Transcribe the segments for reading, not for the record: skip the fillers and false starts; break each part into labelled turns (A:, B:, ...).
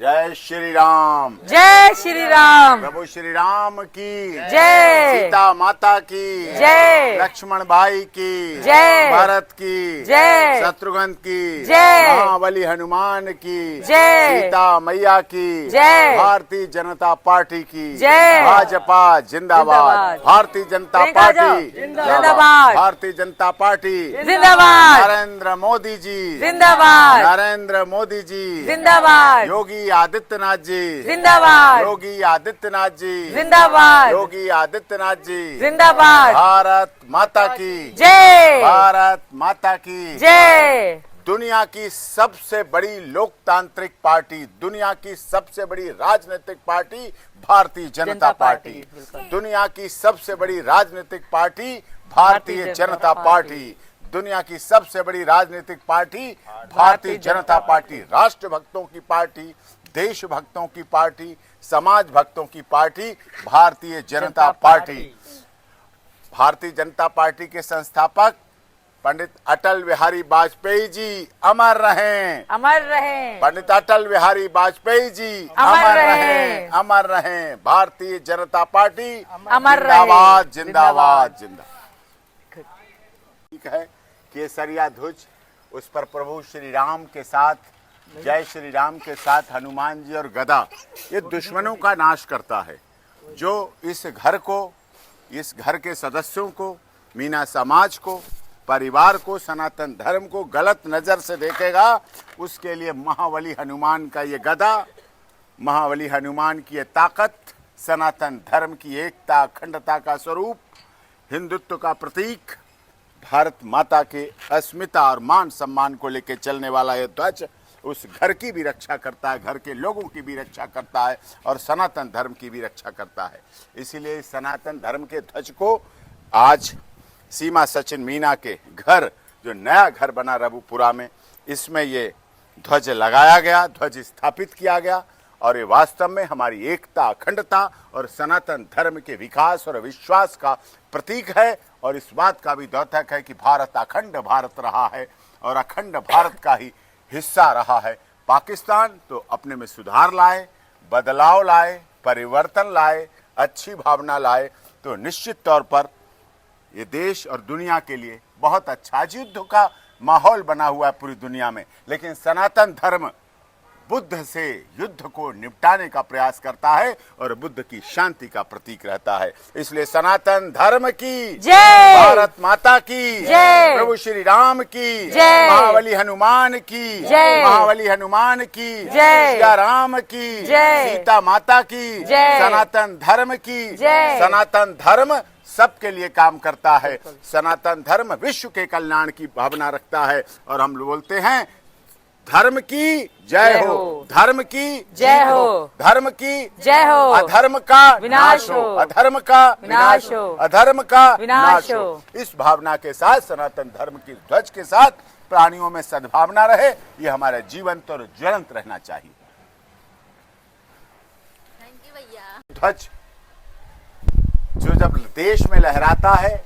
A: जय श्री राम।
B: जय श्री राम।
A: प्रभु श्री राम की
B: जय।
A: सीता माता की
B: जय।
A: लक्ष्मण भाई की
B: जय।
A: भरत की
B: जय।
A: शत्रुघ्न की
B: जय।
A: महाबली हनुमान की
B: जय।
A: सीता मैया की
B: जय।
A: भारतीय जनता पार्टी की
B: जय।
A: भाजपा जिंदाबाद। भारतीय जनता पार्टी
B: जिंदाबाद।
A: भारतीय जनता पार्टी
B: जिंदाबाद।
A: नरेंद्र मोदी जी
B: जिंदाबाद।
A: नरेंद्र मोदी जी
B: जिंदाबाद।
A: योगी आदित्यनाथ जी
B: जिंदाबाद।
A: योगी आदित्यनाथ जी
B: जिंदाबाद।
A: योगी आदित्यनाथ जी
B: जिंदाबाद।
A: भारत माता की
B: जय।
A: भारत माता की
B: जय।
A: दुनिया की सबसे बड़ी लोकतांत्रिक पार्टी, दुनिया की सबसे बड़ी राजनीतिक पार्टी भारतीय जनता पार्टी। दुनिया की सबसे बड़ी राजनीतिक पार्टी भारतीय जनता पार्टी। दुनिया की सबसे बड़ी राजनीतिक पार्टी भारतीय जनता पार्टी। राष्ट्र भक्तों की पार्टी, देश भक्तों की पार्टी, समाज भक्तों की party Bharatiya Janata party. Bharatiya Janata party के संस्थापक पंडित अटल बिहारी वाजपेयी जी अमर रहें।
B: अमर रहें।
A: पंडित अटल बिहारी वाजपेयी जी
B: अमर रहें।
A: अमर रहें। भारतीय जनता पार्टी
B: अमर रहे।
A: जिंदाबाद जिंदाबाद जिंदाबाद। ठीक है, केसरिया ध्वज, उस पर प्रभु श्री राम के साथ, जय श्री राम के साथ हनुमान जी और गदा, ये दुश्मनों का नाश करता है। जो इस घर को, इस घर के सदस्यों को, मीना समाज को, परिवार को, सनातन धर्म को गलत नजर से देखेगा, उसके लिए महाबली हनुमान का ये गदा, महाबली हनुमान की ये ताकत, सनातन धर्म की एकता अखंडता का स्वरूप, हिंदुत्व का प्रतीक, भारत माता के अस्मिता और मान सम्मान को लेकर चलने वाला यह ध्वज उस घर की भी रक्षा करता है, घर के लोगों की भी रक्षा करता है और सनातन धर्म की भी रक्षा करता है। इसीलिए इस सनातन धर्म के ध्वज को आज सीमा सचिन मीना के घर, जो नया घर बना रघुपुरा में, इसमें ये ध्वज लगाया गया, ध्वज स्थापित किया गया और ये वास्तव में हमारी एकता अखंडता और सनातन धर्म के विकास और विश्वास का प्रतीक है। और इस बात का भी द्योतक है कि भारत अखंड भारत रहा है और अखंड भारत का ही हिस्सा रहा है। पाकिस्तान तो अपने में सुधार लाए, बदलाव लाए, परिवर्तन लाए, अच्छी भावना लाए, तो निश्चित तौर पर ये देश और दुनिया के लिए बहुत अच्छा युद्ध का माहौल बना हुआ है पूरी दुनिया में। लेकिन सनातन धर्म बुद्ध से युद्ध को निपटाने का प्रयास करता है और बुद्ध की शांति का प्रतीक रहता है। इसलिए सनातन धर्म की
B: जय।
A: भारत माता की
B: जय।
A: प्रभु श्री राम की
B: जय।
A: महाबली हनुमान की
B: जय।
A: महाबली हनुमान की
B: जय।
A: सिया राम की
B: जय।
A: सीता माता की
B: जय।
A: सनातन धर्म की
B: जय।
A: सनातन धर्म सबके लिए काम करता है। सनातन धर्म विश्व के कल्याण की भावना रखता है और हम बोलते हैं धर्म की जय हो, धर्म की
B: जय हो,
A: धर्म की
B: जय हो,
A: अधर्म का विनाश हो, अधर्म का
B: विनाश हो,
A: अधर्म का
B: विनाश हो।
A: इस भावना के साथ, सनातन धर्म की ध्वज के साथ प्राणियों में सद्भावना रहे, ये हमारा जीवंत और ज्वलंत रहना चाहिए। ध्वज जो जब देश में लहराता है,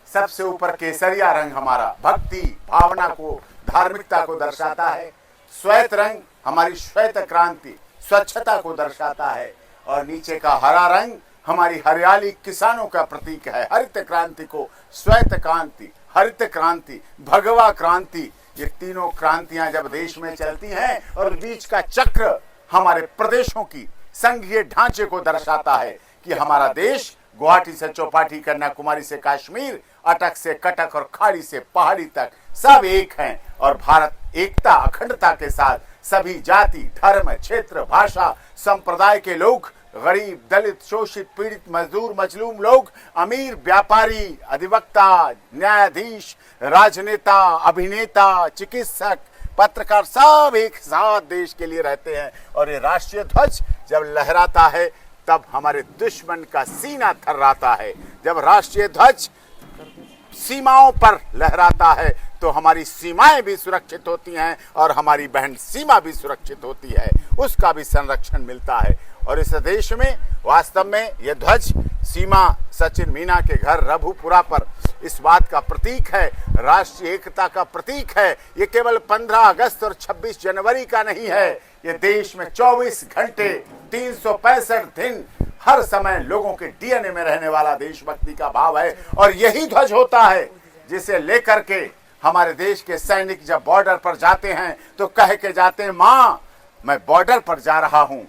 A: सबसे ऊपर केसरिया रंग हमारा भक्ति भावना को, धार्मिकता को दर्शाता है। श्वेत रंग हमारी श्वेत क्रांति, स्वच्छता को दर्शाता है और नीचे का हरा रंग हमारी हरियाली, किसानों का प्रतीक है। हरित क्रांति को श्वेत क्रांति, हरित क्रांति, भगवा क्रांति, ये तीनों क्रांतियां जब देश में चलती हैं और बीच का चक्र हमारे प्रदेशों की संघीय ढांचे को दर्शाता है कि हमारा देश गुवाहाटी से चौपाटी, कन्याकुमारी से कश्मीर, अटक से कटक और खाड़ी से पहाड़ी तक सब एक हैं और भारत एकता अखंडता के साथ सभी जाति, धर्म, क्षेत्र, भाषा, संप्रदाय के लोग, गरीब, दलित, शोषित, पीड़ित, मजदूर, मजलूम लोग, अमीर, व्यापारी, अधिवक्ता, न्यायाधीश, राजनेता, अभिनेता, चिकित्सक, पत्रकार, सब एक साथ देश के लिए रहते हैं। और ये राष्ट्रीय ध्वज जब लहराता है तब हमारे दुश्मन का सीना थर्राता है। जब राष्ट्रीय ध्वज सीमाओं पर लहराता है तो हमारी सीमाएं भी सुरक्षित होती हैं और हमारी बहन सीमा भी सुरक्षित होती है, उसका भी संरक्षण मिलता है। और इस देश में वास्तव में यह ध्वज सीमा सचिन मीना के घर रघुपुरा पर इस बात का प्रतीक है, राष्ट्रीय एकता का प्रतीक है। ये केवल 15 अगस्त और 26 जनवरी का नहीं है, ये देश में 24 घंटे 365 दिन हर समय लोगों के डीएनए में रहने वाला देशभक्ति का भाव है। और यही ध्वज होता है जिसे लेकर के हमारे देश के सैनिक जब बॉर्डर पर जाते हैं तो कह के जाते हैं, मां मैं बॉर्डर पर जा रहा हूं,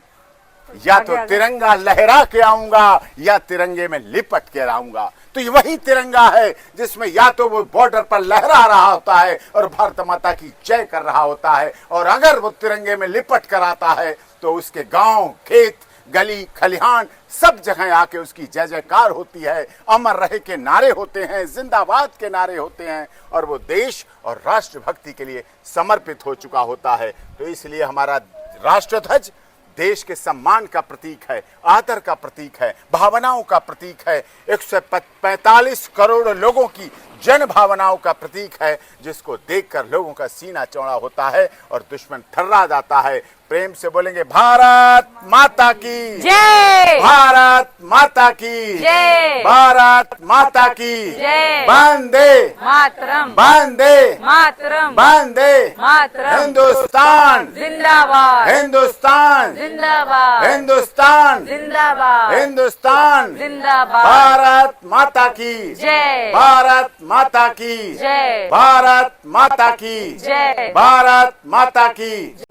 A: या तो तिरंगा लहरा के आऊंगा या तिरंगे में लिपट के आऊंगा। तो ये वही तिरंगा है जिसमें या तो वो बॉर्डर पर लहरा रहा होता है और भारत माता की जय कर रहा होता है, और अगर वो तिरंगे में लिपट कर आता है तो उसके गांव, खेत, गली, खलिहान सब जगह आके उसकी जय जयकार होती है, अमर रहे के नारे होते हैं, जिंदाबाद के नारे होते हैं, और वो देश और राष्ट्रभक्ति के लिए समर्पित हो चुका होता है। तो इसलिए हमारा राष्ट्रध्वज देश के सम्मान का प्रतीक है, आदर का प्रतीक है, भावनाओं का प्रतीक है, 145 करोड़ लोगों की जन भावनाओं का प्रतीक है, जिसको देखकर लोगों का सीना चौड़ा होता है और दुश्मन थर्रा जाता है। प्रेम से बोलेंगे भारत माता की
B: जय,
A: भारत माता की
B: जय,
A: भारत माता की
B: जय,
A: वंदे
B: मातरम,
A: वंदे
B: मातरम,
A: वंदे
B: मातरम,
A: हिंदुस्तान
B: जिंदाबाद,
A: हिंदुस्तान
B: जिंदाबाद,
A: हिंदुस्तान
B: जिंदाबाद,
A: हिंदुस्तान
B: जिंदाबाद,
A: भारत माता की
B: जय,
A: भारत माता की
B: जय,
A: भारत माता की
B: जय,
A: भारत माता की।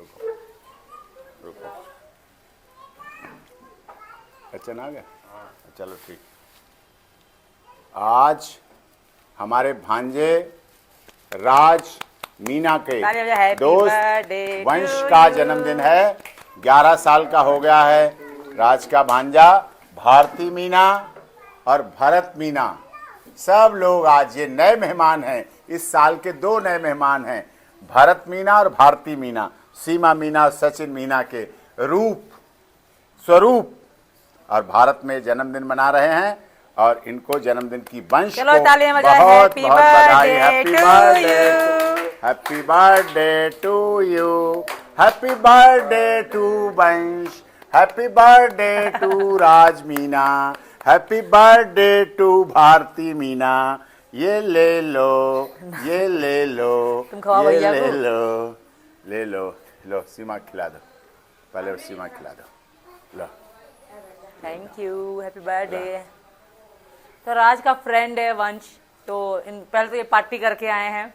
A: अच्छा ना गया, चलो ठीक। आज हमारे भांजे राज मीना के दोस्त वंश का जन्मदिन है। 11 साल का हो गया है राज का भांजा भारती मीना और भरत मीना। सब लोग आज ये नए मेहमान हैं, इस साल के 2 नए मेहमान हैं, भरत मीना और भारती मीना। सीमा मीना और सचिन मीना के रूप स्वरूप और भारत में जन्मदिन मना रहे हैं, और इनको जन्मदिन की वंश को बहुत बहुत बधाई। Happy birthday, happy birthday to you, happy birthday to Vansh, happy birthday to Raj Meena, happy birthday to Bharti Meena. ये ले लो, ये ले लो, ये ले लो, ले लो, लो सीमा खिला दो, पहले वो सीमा खिला दो, लो।
B: Thank you, happy birthday. तो राज का फ्रेंड है वंश, तो पहले तो ये पार्टी करके आए हैं,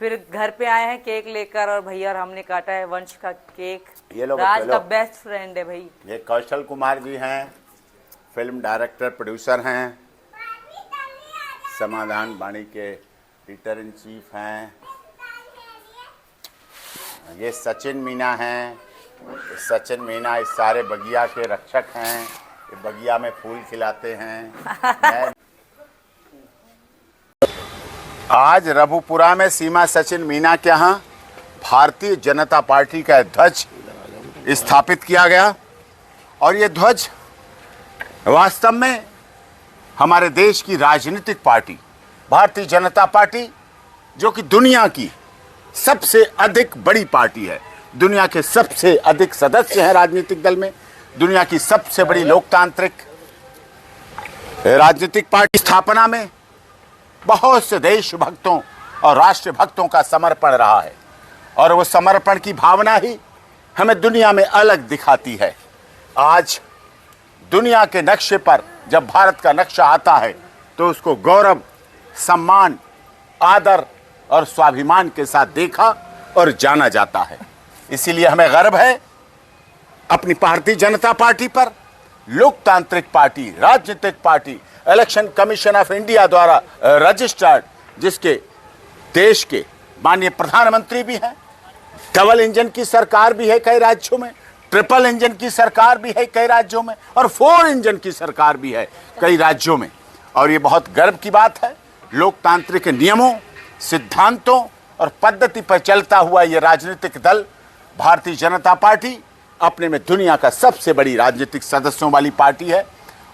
B: फिर घर पे आए हैं केक लेकर, और भैया और हमने काटा है वंश का केक।
A: ये लोग
B: राज का बेस्ट फ्रेंड है भाई।
A: ये कौशल कुमार जी हैं, फिल्म डायरेक्टर प्रोड्यूसर हैं, समाधान वाणी के एडिटर इन चीफ हैं। ये सचिन मीना हैं, सचिन मीना इस सारे बगिया के रक्षक हैं, ये बगिया में फूल खिलाते हैं। आज रघुपुरा में सीमा सचिन मीना के यहाँ भारतीय जनता पार्टी का ध्वज स्थापित किया गया, और ये ध्वज वास्तव में हमारे देश की राजनीतिक पार्टी भारतीय जनता पार्टी, जो कि दुनिया की सबसे अधिक बड़ी पार्टी है, दुनिया के सबसे अधिक सदस्य हैं राजनीतिक दल में, दुनिया की सबसे बड़ी लोकतांत्रिक राजनीतिक पार्टी स्थापना में बहुत से देशभक्तों और राष्ट्रभक्तों का समर्पण रहा है, और वो समर्पण की भावना ही हमें दुनिया में अलग दिखाती है। आज दुनिया के नक्शे पर जब भारत का नक्शा आता है तो उसको गौरव, सम्मान, आदर और स्वाभिमान के साथ देखा और जाना जाता है। इसीलिए हमें गर्व है अपनी भारतीय जनता पार्टी पर, लोकतांत्रिक पार्टी, राजनीतिक party, election commission of India द्वारा रजिस्टर्ड, जिसके देश के माननीय प्रधानमंत्री भी हैं, डबल इंजन की सरकार भी है कई राज्यों में, ट्रिपल इंजन की सरकार भी है कई राज्यों में, और 4 इंजन की सरकार भी है कई राज्यों में। और ये बहुत गर्व की बात है, लोकतांत्रिक नियमों, सिद्धांतों और पद्धति पर चलता हुआ ये राजनीतिक दल भारतीय जनता पार्टी अपने में दुनिया का सबसे बड़ी राजनीतिक सदस्यों वाली पार्टी है,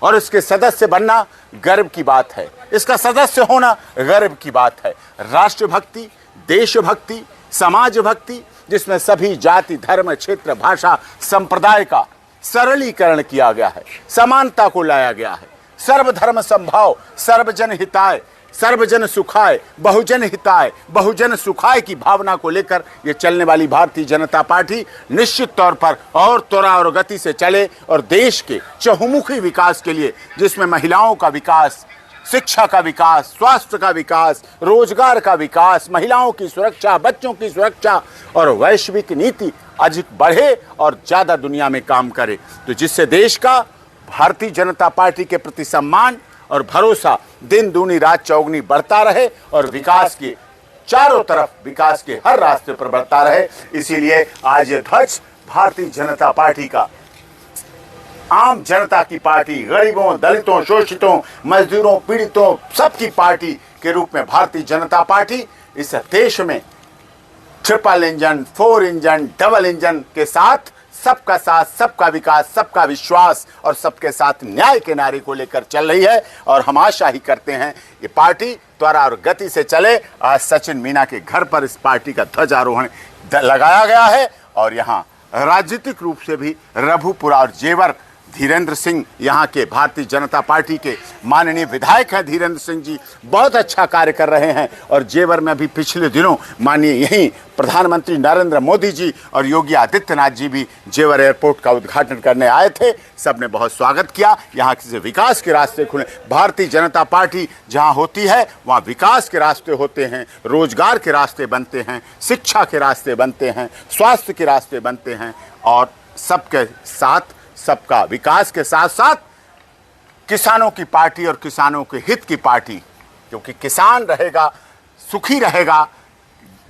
A: और इसके सदस्य बनना गर्व की बात है, इसका सदस्य होना गर्व की बात है। राष्ट्रभक्ति, देशभक्ति, समाज भक्ति, जिसमें सभी जाति, धर्म, क्षेत्र, भाषा, संप्रदाय का सरलीकरण किया गया है, समानता को लाया गया है, सर्वधर्म समभाव, सर्वजन हिताय, सर्वजन सुखाय, बहुजन हिताय, बहुजन सुखाय की भावना को लेकर ये चलने वाली भारतीय जनता पार्टी निश्चित तौर पर और त्वरा और गति से चले और देश के चहुमुखी विकास के लिए, जिसमें महिलाओं का विकास, शिक्षा का विकास, स्वास्थ्य का विकास, रोजगार का विकास, महिलाओं की सुरक्षा, बच्चों की सुरक्षा और वैश्विक नीति अधिक बढ़े और ज्यादा दुनिया में काम करे, तो जिससे देश का भारतीय जनता पार्टी के प्रति सम्मान और भरोसा दिन दूनी रात चौगनी बढ़ता रहे और विकास के चारों तरफ, विकास के हर रास्ते पर बढ़ता रहे। इसीलिए आज ये ध्वज भारतीय जनता पार्टी का, आम जनता की पार्टी, गरीबों, दलितों, शोषितों, मजदूरों, पीड़ितों, सबकी पार्टी के रूप में भारतीय जनता पार्टी इस देश में triple engine, 4 engine, double engine के साथ सबका विकास, सबका विश्वास और सबके साथ न्याय के नारे को लेकर चल रही है। और हम आशा ही करते हैं ये पार्टी त्वरा और गति से चले। आज सचिन मीना के घर पर इस पार्टी का ध्वजारोहण लगाया गया है और यहाँ राजनीतिक रूप से भी रघुपुरा और जेवर धीरेन्द्र सिंह, यहाँ के भारतीय जनता पार्टी के माननीय विधायक हैं धीरेन्द्र सिंह जी, बहुत अच्छा कार्य कर रहे हैं। और जेवर में भी पिछले दिनों माननीय यही प्रधानमंत्री नरेंद्र मोदी जी और योगी आदित्यनाथ जी भी जेवर एयरपोर्ट का उद्घाटन करने आए थे। सबने बहुत स्वागत किया। यहाँ से विकास के रास्ते खुले। भारतीय जनता पार्टी जहाँ होती है वहाँ विकास के रास्ते होते हैं, रोजगार के रास्ते बनते हैं, शिक्षा के रास्ते बनते हैं, स्वास्थ्य के रास्ते बनते हैं और सबके साथ, सबका विकास के साथ साथ किसानों की पार्टी और किसानों के हित की पार्टी, क्योंकि किसान रहेगा, सुखी रहेगा।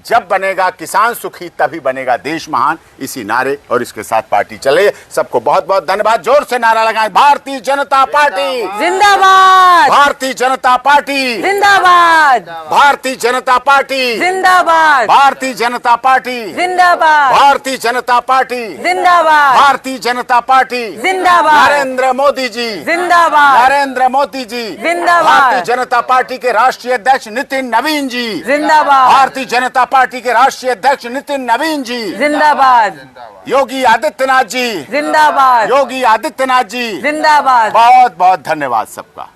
A: जब बनेगा किसान सुखी तभी बनेगा देश महान। इसी नारे और इसके साथ पार्टी चले। सबको बहुत बहुत धन्यवाद। जोर से नारा लगाएं, भारतीय जनता पार्टी
B: जिंदाबाद,
A: भारतीय जनता पार्टी
B: जिंदाबाद,
A: भारतीय जनता पार्टी
B: जिंदाबाद,
A: भारतीय जनता पार्टी
B: जिंदाबाद,
A: भारतीय जनता पार्टी
B: जिंदाबाद,
A: भारतीय जनता पार्टी
B: जिंदाबाद,
A: नरेंद्र मोदी जी
B: जिंदाबाद,
A: नरेंद्र मोदी जी
B: जिंदाबाद,
A: भारतीय जनता पार्टी के राष्ट्रीय अध्यक्ष नितिन नवीन जी
B: जिंदाबाद,
A: भारतीय जनता पार्टी के राष्ट्रीय अध्यक्ष नितिन नवीन जी
B: जिंदाबाद,
A: योगी आदित्यनाथ जी
B: जिंदाबाद,
A: योगी आदित्यनाथ जी
B: जिंदाबाद।
A: बहुत बहुत धन्यवाद सबका।